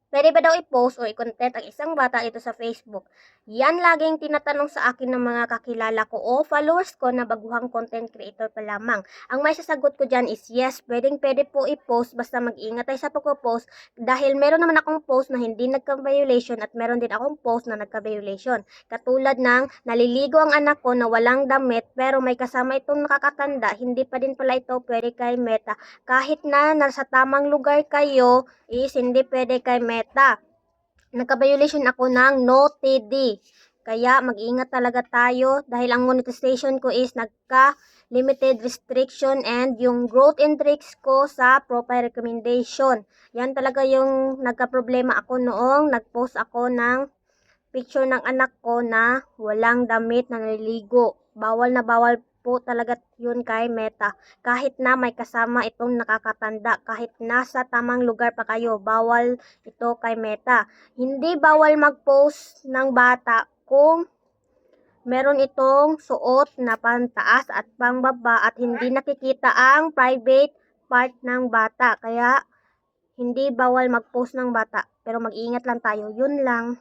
Pwede ba daw i-post o i-content ang isang bata ito sa Facebook? Yan laging tinatanong sa akin ng mga kakilala ko o followers ko na baguhang content creator pa lamang. Ang may sasagot ko dyan is yes, pwede po i-post basta mag-ingat tayo sa pagpo-post dahil meron naman akong post na hindi nagka-violation at meron din akong post na nagka-violation. Katulad ng naliligo ang anak ko na walang damit pero may kasama itong nakakatanda, hindi pa din pala ito pwede kay Meta. Kahit na nasa tamang lugar kayo, is hindi pwede kay Meta. Nagka-violation ako ng no TD. Kaya mag-ingat talaga tayo dahil ang monetization ko is limited restriction and yung growth and tricks ko sa profile recommendation. Yan talaga yung nagka-problema ako noong nag-post ako ng picture ng anak ko na walang damit na naliligo. Bawal na bawal po talaga yun kay Meta. Kahit na may kasama itong nakakatanda, kahit nasa tamang lugar pa kayo, bawal ito kay Meta. Hindi bawal mag-post ng bata kung meron itong suot na pantaas at pangbaba at hindi nakikita ang private part ng bata. Kaya hindi bawal mag-post ng bata. Pero mag-ingat lang tayo. Yun lang.